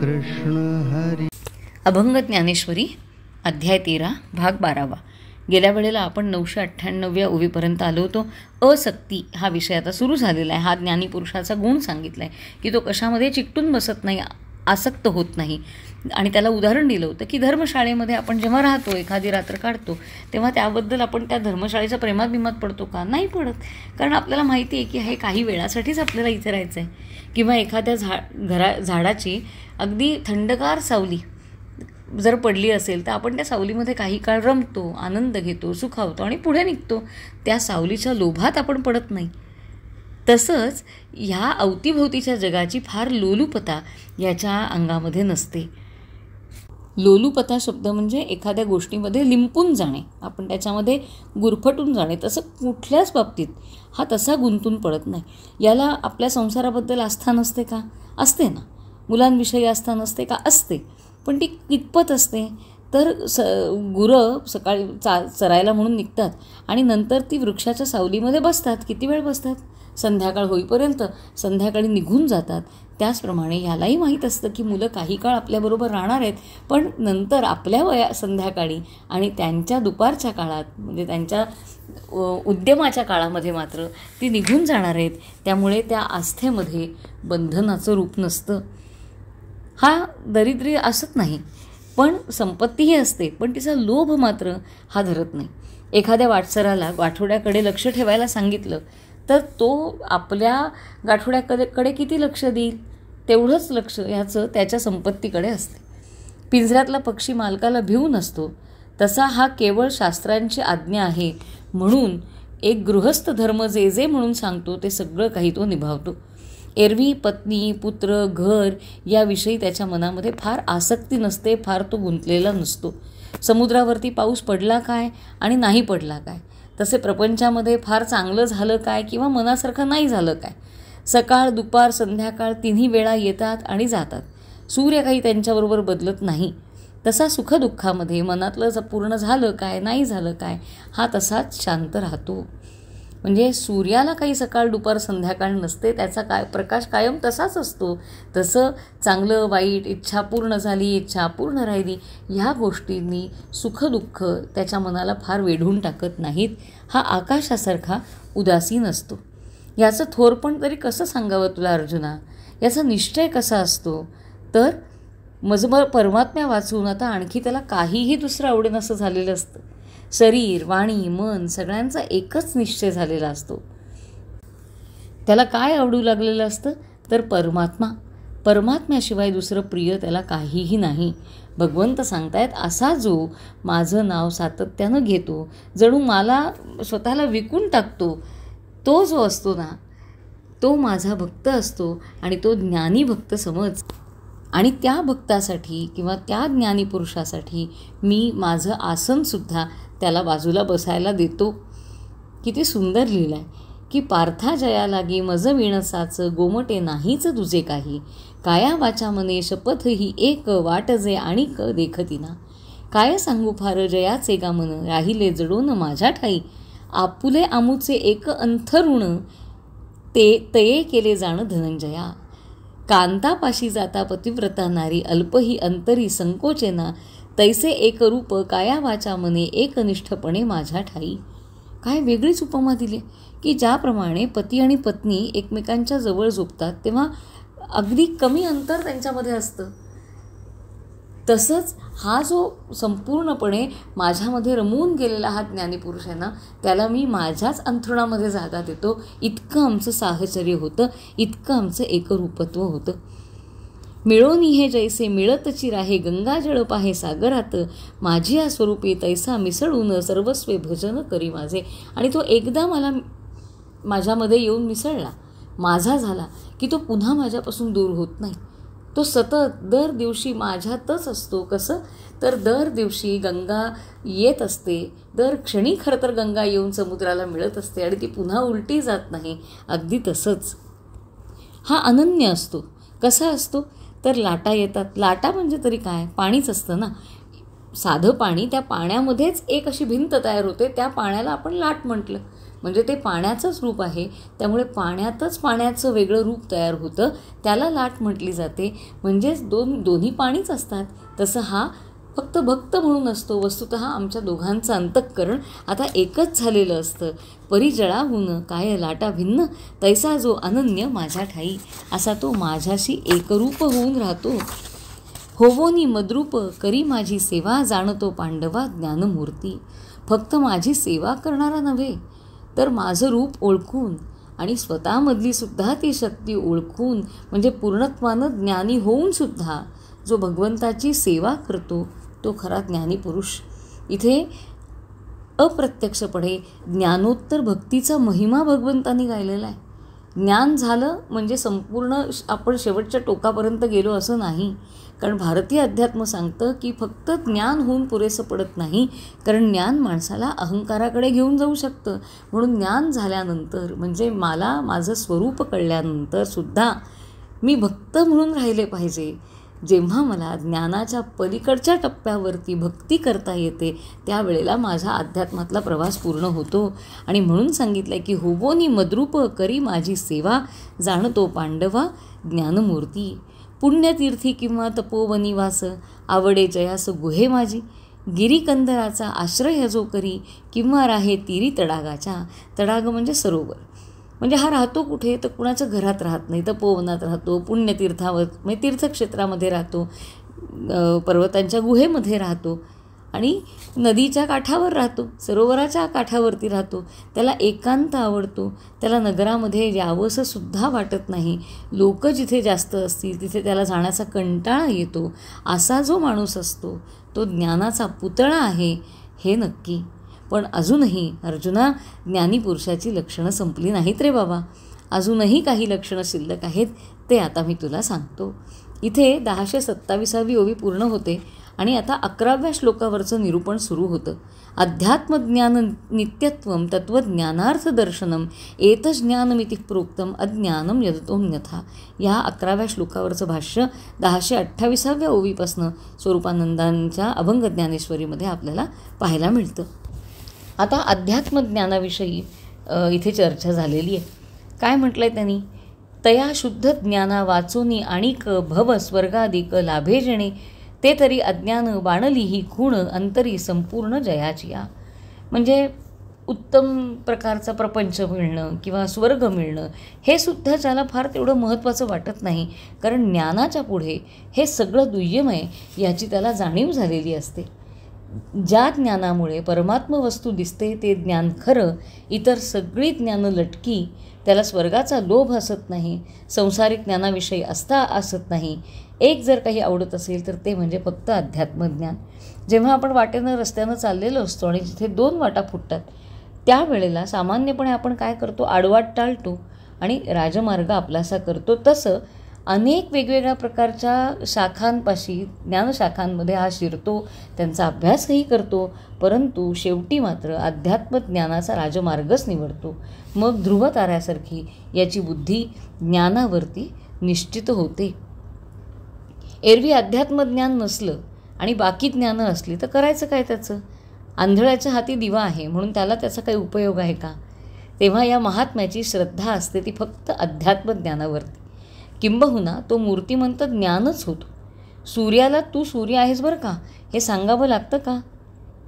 कृष्ण हरी. अभंग ज्ञानेश्वरी अध्याय 13 भाग 12. गेल्या वेळेला आपण 998व्या ओवीपर्यंत आलो होतो. असक्ती हा विषय आता सुरू झालेला आहे. हा ज्ञानीपुरुषाचा गुण सांगितला आहे की तो कशामध्ये चिकटून बसत नाही, आसक्त होत नाही. आणि त्याला उदाहरण दिलं होतं की धर्मशाळेमध्ये आपण जेव्हा राहतो, एखादी रात्र काढतो, तेव्हा त्याबद्दल आपण त्या धर्मशाळेच्या प्रेमात बिमात पडतो का? नाही पडत. कारण आपल्याला माहिती आहे की हे काही वेळासाठीच आपल्याला इथे राहायचं आहे. किंवा एखाद्या झाडाची अगदी थंडगार सावली जर पडली असेल तर आपण त्या सावलीमध्ये काही काळ रमतो, आनंद घेतो, सुखावतो आणि पुढे निघतो. त्या सावलीच्या लोभात आपण पडत नाही. तसंच ह्या अवतीभोवतीच्या जगाची फार लोलुपता याच्या अंगामध्ये नसते. लोलुपता शब्द म्हणजे एखाद्या गोष्टीमध्ये लिंपून जाणे, आपण त्याच्यामध्ये गुरफटून जाणे. तसं कुठल्याच बाबतीत हा तसा गुंतून पडत नाही. याला आपल्या संसाराबद्दल आस्था नसते का? असते ना. मुलांविषयी आस्था नसते का? असते. पण ती कितपत असते? तर गुरं सकाळी चरायला म्हणून निघतात आणि नंतर ती वृक्षाच्या सावलीमध्ये बसतात. किती वेळ बसतात? संध्याकाळ होईपर्यंत. संध्याकाळी निघून जातात. त्याचप्रमाणे ह्यालाही माहीत असतं की मुलं काही काळ आपल्याबरोबर राहणार आहेत, पण नंतर आपल्या संध्याकाळी आणि त्यांच्या दुपारच्या काळात, म्हणजे त्यांच्या उद्यमाच्या काळामध्ये मात्र ती निघून जाणार आहेत. त्यामुळे त्या आस्थेमध्ये बंधनाचं रूप नसतं. हा दरिद्री असत नाही, पण संपत्तीही असते, पण तिचा लोभ मात्र हा धरत नाही. एखाद्या वाटसराला गाठोड्याकडे लक्ष ठेवायला सांगितलं तर तो आपल्या गाठोड्याकडे किती लक्ष देईल? तेवढंच लक्ष ह्याचं त्याच्या संपत्तीकडे असते. पिंजऱ्यातला पक्षी मालकाला भिवून असतो, तसा हा केवळ शास्त्रांची आज्ञा आहे म्हणून एक गृहस्थ धर्म जे जे म्हणून सांगतो ते सगळं काही तो निभावतो. एरवी पत्नी, पुत्र, घर याविषयी त्याच्या मनामध्ये फार आसक्ती नसते, फार तो गुंतलेला नसतो. समुद्रावरती पाऊस पडला काय आणि नाही पडला काय, तसे प्रपंचामध्ये फार चांगलं झालं काय किंवा मनासारखं नाही झालं काय, सकाळ दुपार संध्याकाळ तिन्ही वेळा येतात आणि जातात. सूर्य काही त्यांच्याबरोबर बदलत नाही. तसा सुखदुःखामध्ये मनातलं पूर्ण झालं काय नाही झालं काय हा तसाच शांत राहतो. म्हणजे सूर्याला काही सकाळ दुपार संध्याकाळ नसते, त्याचा प्रकाश कायम तसाच असतो. तसं चांगलं वाईट, इच्छा पूर्ण झाली, इच्छा अपूर्ण राहिली, ह्या गोष्टींनी सुखदुःख त्याच्या मनाला फार वेढून टाकत नाहीत. हा आकाशासारखा उदासीन असतो. याचं थोरपण तरी कसं सांगावं तुला अर्जुना? याचा निश्चय कसा असतो? तर मजबर परमात्म्या वाचून आता आणखी त्याला काहीही दुसरं आवडेन असं झालेलं असतं. शरीर, वाणी, मन सगळ्यांचा एकच निश्चय झालेला असतो. त्याला काय आवडू लागलेलं असतं? तर परमात्मा. परमात्म्याशिवाय दुसरं प्रिय त्याला काहीही नाही. भगवंत सांगतायत, असा जो माझं नाव सातत्यानं घेतो, जणू मला स्वतःला विकून टाकतो, तो जो असतो ना, तो माझा भक्त असतो. आणि तो ज्ञानी भक्त समज. आणि त्या भक्तासाठी किंवा त्या ज्ञानीपुरुषासाठी मी माझं आसनसुद्धा त्याला बाजूला बसायला देतो. किती सुंदर लिहिलं आहे की पार्था जया लागी मज विणसाच गोमटे नाहीच तुझे काही, काया वाचा मने शपथ ही एक वाटजे आणिक देखतीना, काय सांगू फार जयाचे गामन राहिले जडून माझ्या ठाई, आपुले आमुचे एक अंथरुण ते तये केले जाण धनंजया, कांतापाशी जाता पतिव्रता नारी अल्पही अंतरी संकोचेना, तैसे एक रूप काया वाचा मने एकनिष्ठपणे माझ्या ठाई. काय वेगळीच उपमा दिली की ज्याप्रमाणे पती आणि पत्नी एकमेकांच्या जवळ झोपतात तेव्हा अगदी कमी अंतर त्यांच्यामध्ये असतं, तसंच हा जो संपूर्णपणे माझ्यामध्ये रमून गेलेला हा ज्ञानीपुरुष आहे ना, त्याला मी माझ्याच अंथरुणामध्ये जागा देतो. इतकं आमचं साहचर्य होतं, इतकं आमचं एकरूपत्व होतं. मिळोनी हे जैसे मिळतची राहे गंगाजळ पाहे सागरात, माझी या स्वरूपी तैसा मिसळून सर्वस्वे भजन करी माझे. आणि तो एकदा माझ्यामध्ये येऊन मिसळला, माझा झाला की तो पुन्हा माझ्यापासून दूर होत नाही. तो सतत दर दिवशी माझ्यातच असतो. कसं? तर दर दिवशी गंगा येत असते, दर क्षणी खरं तर गंगा येऊन समुद्राला मिळत असते आणि ती पुन्हा उलटी जात नाही. अगदी तसंच हा अनन्य असतो. कसा असतो? तर लाटा येतात. लाटा म्हणजे तरी काय? पाणीच असतं ना. साधं पाणी, त्या पाण्यामध्येच एक अशी भिंत तयार होते, त्या पाण्याला आपण लाट म्हटलं. म्हणजे ते पाण्याचंच रूप आहे, त्यामुळे पाण्यातच पाण्याचं वेगळं रूप तयार होतं, त्याला लाट म्हटली जाते. म्हणजेच दोन्ही पाणीच असतात. तसं हा फक्त भक्त म्हणून असतो. वस्तुतः आमच्या दोघांचं अंतःकरण आता एकच झालेलं असतं. परिजळाहून काय लाटा भिन्न, तैसा जो अनन्य माझ्या ठाई, असा तो माझ्याशी एकरूप होऊन राहतो. होवोनी मद्रूप करी माझी सेवा, जाणतो पांडवा ज्ञानमूर्ती. फक्त माझी सेवा करणारा नव्हे, तर माझं रूप ओळखून आणि स्वतःमधली सुद्धा ती शक्ती ओळखून, म्हणजे पूर्णत्वानं ज्ञानी होऊन सुद्धा जो भगवंताची सेवा करतो तो खरा ज्ञानी पुरुष. इथे अप्रत्यक्षपणे ज्ञानोत्तर भक्तीचा महिमा भगवंतांनी गायलेला आहे. ज्ञान झालं म्हणजे संपूर्ण आपण शेवटच्या टोकापर्यंत गेलो असं नाही. कारण भारतीय अध्यात्म सांगतं की फक्त ज्ञान होऊन पुरेसं पडत नाही, कारण ज्ञान माणसाला अहंकाराकडे घेऊन जाऊ शकतं. म्हणून ज्ञान झाल्यानंतर म्हणजे मला माझं स्वरूप कळल्यानंतर सुद्धा मी भक्त म्हणून राहिले पाहिजे. जेव्हा मला ज्ञानाच्या पलीकडच्या टप्प्यावरती भक्ती करता येते, त्यावेळेला माझा अध्यात्मातला प्रवास पूर्ण होतो. आणि म्हणून सांगितलं आहे की होवोनी मद्रूप करी माझी सेवा, जाणतो पांडवा ज्ञानमूर्ती. पुण्यतीर्थी किंवा तपोवनी वास, आवडे जयास गुहे माझी. गिरीकंदराचा आश्रय जो करी, किंवा राहे तीरी तडागाच्या. तडाग म्हणजे सरोवर. म्हणजे हा राहतो कुठे, तर कुणाच्या घरात राहत नाही, तपोवनात राहतो, पुण्यतीर्थावर म्हणजे तीर्थक्षेत्रामध्ये राहतो, पर्वतांच्या गुहेमध्ये राहतो आणि नदीच्या काठावर राहतो, सरोवराच्या काठावरती राहतो. त्याला एकांत आवडतो. त्याला नगरामध्ये यावंसं सुद्धा वाटत नाही. लोक जिथे जास्त असतील तिथे त्याला जाण्याचा कंटाळा येतो. असा जो माणूस असतो तो ज्ञानाचा पुतळा आहे, हे नक्की. पण अजूनही अर्जुना, ज्ञानीपुरुषाची लक्षणं संपली नाहीत रे बाबा. अजूनही काही लक्षणं शिल्लक आहेत, ते आता मी तुला सांगतो. इथे 1027वी ओवी पूर्ण होते आणि आता 11व्या श्लोकावरचं निरूपण सुरू होतं. अध्यात्मज्ञान नित्यत्वं तत्त्वज्ञानार्थ दर्शनम एतज्ज्ञानमिति प्रोक्तम अज्ञानम यदतोऽन्यथा. या 11व्या श्लोकावरचं भाष्य 1028व्या ओवीपासनं स्वरूपानंदांच्या अभंग ज्ञानेश्वरीमध्ये आपल्याला पाहायला मिळतं. आता अध्यात्मज्ञानाविषयी इथे चर्चा झालेली आहे. काय म्हटलं आहे त्यांनी? तया शुद्ध ज्ञाना वाचोनी आणिक भव स्वर्गादिक लाभे जेणे, ते तरी अज्ञान बाणली ही खूण अंतरी संपूर्ण जयाचिया. म्हणजे उत्तम प्रकारचा प्रपंच मिळणं किंवा स्वर्ग मिळणं हे सुद्धा त्याला फार तेवढं महत्त्वाचं वाटत नाही, कारण ज्ञानाच्या पुढे हे सगळं दुय्यम आहे याची त्याला जाणीव झालेली असते. ज्या ज्ञानामुळे परमात्म वस्तू दिसते ते ज्ञान खरं, इतर सगळी ज्ञानं लटकी. त्याला स्वर्गाचा लोभ असत नाही, संसारिक ज्ञानाविषयी आस्था असत नाही. एक जर काही आवडत असेल तर ते म्हणजे फक्त अध्यात्मज्ञान. जेव्हा आपण वाटेनं रस्त्यानं चाललेलो असतो आणि जिथे 2 वाटा फुटतात, त्यावेळेला सामान्यपणे आपण काय करतो, आडवाट टाळतो आणि राजमार्ग आपलासा करतो. तसं अनेक वेगवेगळ्या प्रकारच्या शाखांपाशी ज्ञानशाखांमध्ये हा शिरतो, त्यांचा अभ्यासही करतो, परंतु शेवटी मात्र अध्यात्मज्ञानाचा राजमार्गच निवडतो. मग ध्रुवताऱ्यासारखी याची बुद्धी ज्ञानावरती निश्चित होते. एरवी अध्यात्मज्ञान नसलं आणि बाकी ज्ञानं असली तर करायचं काय त्याचं? आंधळ्याच्या हाती दिवा आहे म्हणून त्याला त्याचा काही उपयोग आहे का? तेव्हा या महात्म्याची श्रद्धा असते ती फक्त अध्यात्मज्ञानावरती. किंबहुना तो मूर्तिमंत ज्ञानच होतो. सूर्याला तू सूर्य आहेस बरं का हे सांगावं लागतं का?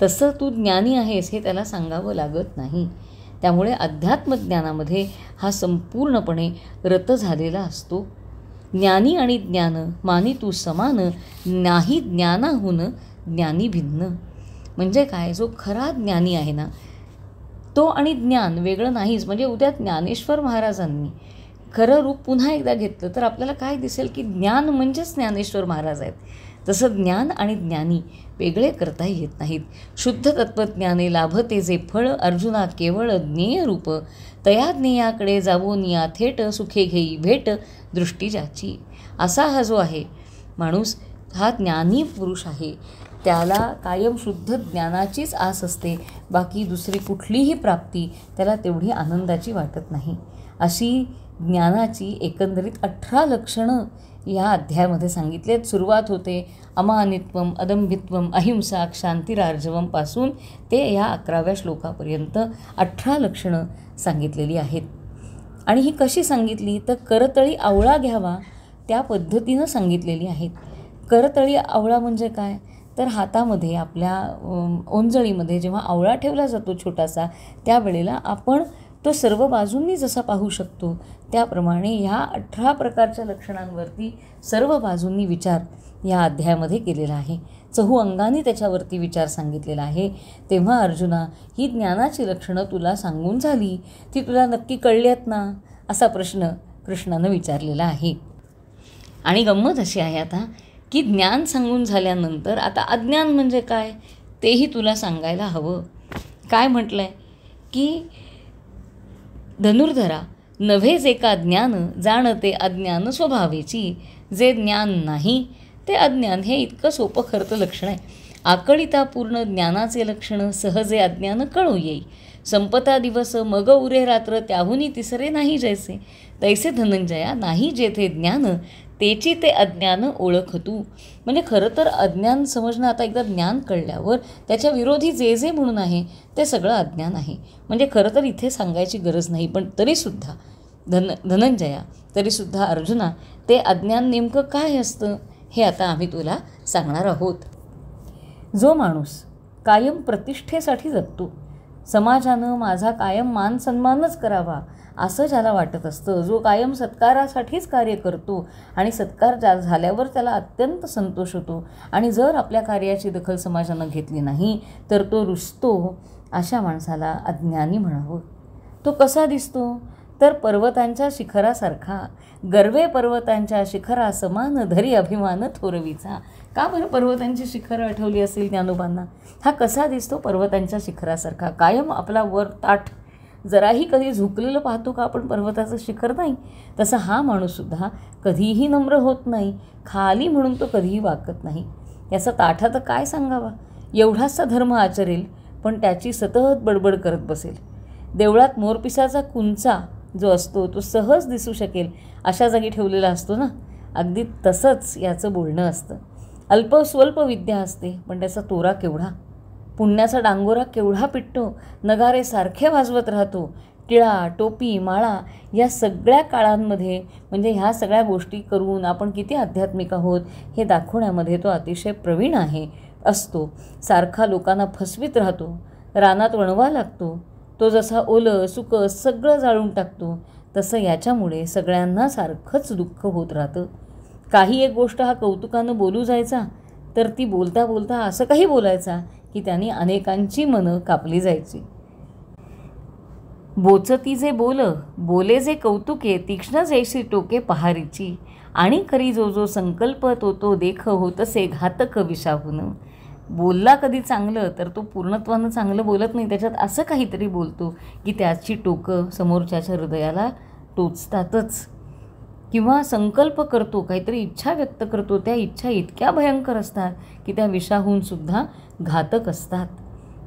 तसं तू ज्ञानी आहेस हे त्याला सांगावं लागत नाही. त्यामुळे अध्यात्मज्ञानामध्ये हा संपूर्णपणे रत झालेला असतो. ज्ञानी आणि ज्ञान मानी तू समान, नाही ज्ञानाहून ज्ञानी भिन्न. म्हणजे काय, जो खरा ज्ञानी आहे ना तो आणि ज्ञान वेगळं नाहीच. म्हणजे उद्या ज्ञानेश्वर महाराजांनी खरं रूप पुन्हा एकदा घेतलं तर आपल्याला काय दिसेल की ज्ञान म्हणजेच ज्ञानेश्वर महाराज आहेत. तसं ज्ञान आणि ज्ञानी वेगळे करता येत नाहीत. शुद्ध तत्त्वज्ञाने लाभते जे फळ, अर्जुना केवळ ज्ञेय रूप, तया ज्ञेयाकडे जावोनिया थेट, सुखे घेई भेट दृष्टी ज्याची. असा हा जो आहे माणूस, हा ज्ञानी पुरुष आहे. त्याला कायम शुद्ध ज्ञानाचीच आस असते, बाकी दुसरी कुठलीही प्राप्ती त्याला तेवढी आनंदाची वाटत नाही. अशी ज्ञानाची एकंदरीत 18 लक्षणं या अध्यायामध्ये सांगितले. सुरुवात होते अमानित्वम, अदंभित्वम, अहिंसा, क्षांतिरार्जवम पासून ते या 11व्या श्लोकापर्यंत 18 लक्षणं सांगितलेली आहेत. आणि ही कशी सांगितली तर करतळी आवळा घ्यावा त्या पद्धतीनं सांगितलेली आहेत. करतळी आवळा म्हणजे काय तर हातामध्ये आपल्या ओंजळीमध्ये जेव्हा आवळा ठेवला जातो छोटासा, त्यावेळेला आपण तो सर्व बाजूंनी जसा पाहू शकतो त्याप्रमाणे ह्या 18 प्रकारच्या लक्षणांवरती सर्व बाजूंनी विचार या अध्यायामध्ये केलेला आहे. चहू अंगाने त्याच्यावरती विचार सांगितलेला आहे. तेव्हा अर्जुना, ही ज्ञानाची लक्षणं तुला सांगून झाली, ती तुला नक्की कळली आहेत ना, असा प्रश्न कृष्णानं विचारलेला आहे. आणि गंमत अशी आहे आता की ज्ञान सांगून झाल्यानंतर आता अज्ञान म्हणजे काय तेही तुला सांगायला हवं. काय म्हटलं आहे की धनुर्धरा, नव्हे जे का ज्ञान जाणते अज्ञान स्वभावेची, जे ज्ञान नाही ते अज्ञान, हे इतकं सोपं खरं लक्षण आहे. आकळिता पूर्ण ज्ञानाचे लक्षण सहजे अज्ञान कळू येई. संपता दिवस मग उरे रात्र, त्याहुनी तिसरे नाही जैसे. तैसे धनंजया, नाही जेथे ज्ञान तेची ते अज्ञान ओळख तू. म्हणजे खरं तर अज्ञान समजणं, आता एकदा ज्ञान कळल्यावर त्याच्या विरोधी जे जे म्हणून आहे ते सगळं अज्ञान आहे. म्हणजे खरं तर इथे सांगायची गरज नाही, पण तरीसुद्धा धनंजया, तरीसुद्धा अर्जुना, ते अज्ञान नेमकं काय असतं हे आता आम्ही तुला सांगणार आहोत. जो माणूस कायम प्रतिष्ठेसाठी जगतो, समाजानं माझा कायम मान सन्मानच करावा असं ज्याला वाटत असतं, जो कायम सत्कारासाठीच कार्य करतो आणि सत्कार झाल्यावर त्याला अत्यंत संतोष होतो आणि जर आपल्या कार्याची दखल समाजानं घेतली नाही तर तो रुसतो, अशा माणसाला अज्ञानी म्हणावं. तो कसा दिसतो तर पर्वतांच्या शिखरासारखा, गर्वे पर्वतांच्या शिखरा समान, धरी अभिमान थोरवीचा. का बरं पर्वतांची शिखरं आठवली असेल ज्ञानोबांना? हा कसा दिसतो पर्वतांच्या शिखरासारखा, कायम आपला वर ताठ, जराही कधी झुकलेलं पाहतो का आपण पर्वताचं शिखर? नाही. तसा हा माणूससुद्धा कधीही नम्र होत नाही, खाली म्हणून तो कधीही वाकत नाही. याचा ताठा तर काय सांगावा. एवढासा धर्म आचरेल पण त्याची सतत बडबड करत बसेल. देवळात मोरपिसाचा कुंचा जो असतो तो सहज दिसू शकेल अशा जागी ठेवलेला असतो ना, अगदी तसंच याचं बोलणं असतं. अल्प स्वल्प विद्या असते पण त्याचा तोरा केवढा, पुण्याचा डांगोरा केवढा पिटतो, नगारे सारखे वाजवत राहतो. टिळा, टोपी, माळा या सगळ्या काळांमध्ये म्हणजे ह्या सगळ्या गोष्टी करून आपण किती आध्यात्मिक आहोत हे दाखवण्यामध्ये तो अतिशय प्रवीण असतो. सारखा लोकांना फसवीत राहतो, रानात वणवा लागतो. तो जसा ओलं सुकं सगळं जाळून टाकतो, तसं याच्यामुळे सगळ्यांना सारखंच दुःख होत राहतं. काही एक गोष्ट हा कौतुकानं बोलू जायचा तर ती बोलता बोलता असं काही बोलायचा की त्यांनी अनेकांची मनं कापली जायची. बोचती जे बोले जे कौतुके, तीक्ष्ण जैसी टोके पहारीची, आणि करी जो जो संकल्प तो तो देख होतसे घातक विषाहून. बोलला कधी चांगलं तर तो पूर्णत्वानं चांगलं बोलत नाही, त्याच्यात असं काहीतरी बोलतो की त्याची टोकं समोरच्याच्या हृदयाला टोचतातच. किंवा संकल्प करतो, काहीतरी इच्छा व्यक्त करतो, त्या इच्छा इतक्या भयंकर असतात की त्या विषाहूनसुद्धा घातक असतात.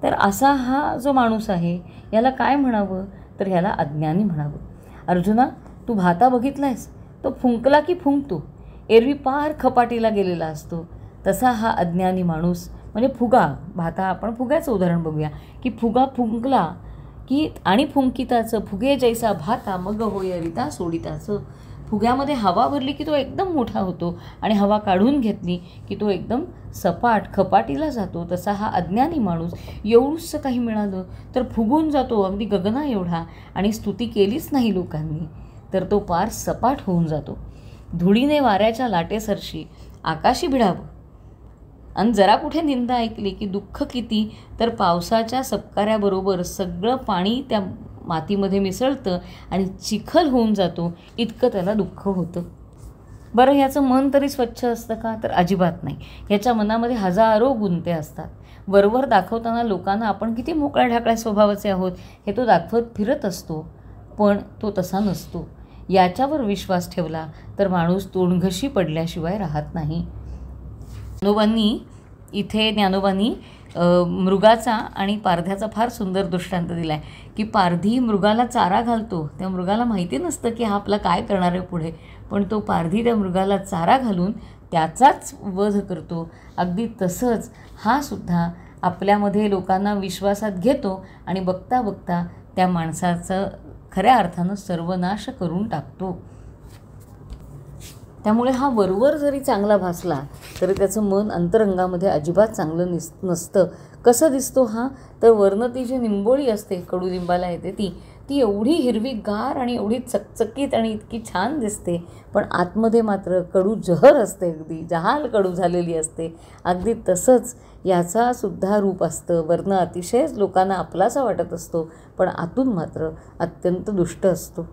तर असा हा जो माणूस आहे याला काय म्हणावं तर ह्याला अज्ञानी म्हणावं. अर्जुना, तू भाता बघितलायस, तो फुंकला की फुंकतो, एरवी पार खपाटीला गेलेला असतो. तसा हा अज्ञानी माणूस म्हणजे फुगा, भाता आपण फुग्याचं उदाहरण बघूया की फुगा फुंकला की आणि फुंकिताचं फुगे जैसा भाता मग होय रिता सोडिताचं. फुग्यामध्ये हवा भरली की तो एकदम मोठा होतो आणि हवा काढून घेतली की तो एकदम सपाट खपाटीला जातो. तसा हा अज्ञानी माणूस एवढंसं काही मिळालं तर फुगून जातो, अगदी गगना एवढा, आणि स्तुती केलीच नाही लोकांनी तर तो पार सपाट होऊन जातो. धुळीने वाऱ्याच्या लाटेसरशी आकाशी भिडावं आणि जरा कुठे निंदा ऐकली की दुःख किती, तर पावसाच्या सपकाऱ्याबरोबर सगळं पाणी त्या मातीमध्ये मिसळतं आणि चिखल होऊन जातो, इतकं त्याला दुःख होतं. बरं, ह्याचं मन तरी स्वच्छ असतं का तर अजिबात नाही. ह्याच्या मनामध्ये हजारो गुंते असतात. वरवर दाखवताना लोकांना आपण किती मोकळ्या ढाकळ्या स्वभावाचे आहोत हे तो दाखवत फिरत असतो, पण तो तसा नसतो. याच्यावर विश्वास ठेवला तर माणूस तोंडघशी पडल्याशिवाय राहत नाही. ज्ञानोबांनी इथे ज्ञानोबांनी मृगाचा आणि पारध्याचा फार सुंदर दृष्टांत दिला आहे की पारधी मृगाला चारा घालतो, त्या मृगाला माहिती नसतं की हा आपला काय करणार आहे पुढे, पण तो पारधी त्या मृगाला चारा घालून त्याचाच वध करतो. अगदी तसंच हा सुद्धा आपल्यामध्ये लोकांना विश्वासात घेतो आणि बघता बघता त्या माणसाचं खऱ्या अर्थानं सर्वनाश करून टाकतो. त्यामुळे हा वरवर जरी चांगला भासला तरी त्याचं मन अंतरंगामध्ये अजिबात चांगलं नसतं. कसं दिसतो हा, तर वरनं ती जी निंबोळी असते कडुलिंबाला येते ती एवढी हिरवीगार आणि एवढी चकचकीत आणि इतकी छान दिसते, पण आतमध्ये मात्र कडू जहर असते, अगदी जहाल कडू झालेली असते. अगदी तसंच याचा सुद्धा रूप असतं. वरनं अतिशय लोकांना आपलासा वाटत असतो, पण आतून मात्र अत्यंत दुष्ट असतो.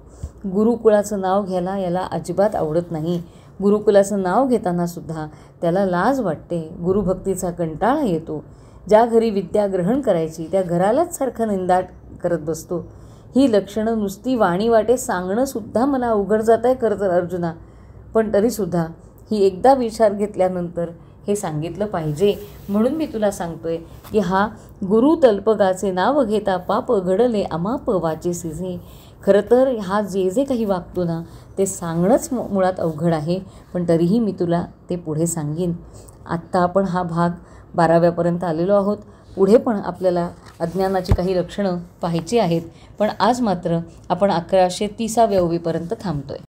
गुरुकुळाचं नाव घ्यायला याला अजिबात आवडत नाही. गुरुकुलाचं नाव घेताना सुद्धा त्याला लाज वाटते, गुरुभक्तीचा कंटाळा येतो. ज्या घरी विद्या ग्रहण करायची त्या घरालाच सारखं निंदा करत बसतो. ही लक्षणं नुसती वाणी वाटे सांगणंसुद्धा मला अवघड जात आहे खरं तर अर्जुना, पण तरीसुद्धा ही एकदा विचार घेतल्यानंतर हे सांगितलं पाहिजे. म्हणून मी तुला सांगतोय की हा गुरु तल्पगाचे नाव घेता पाप घडले अमाप वाचे सिजे. खरं तर हा जे काही वागतो ना ते सांगणंच मुळात अवघड आहे, पण तरीही मी तुला ते पुढे सांगीन. आत्ता आपण हा भाग 12व्यापर्यंत आलेलो आहोत. पुढे पण आपल्याला अज्ञानाची काही लक्षणं पाहायची आहेत, पण आज मात्र आपण 1130व्या ओवीपर्यंत थांबतो आहे.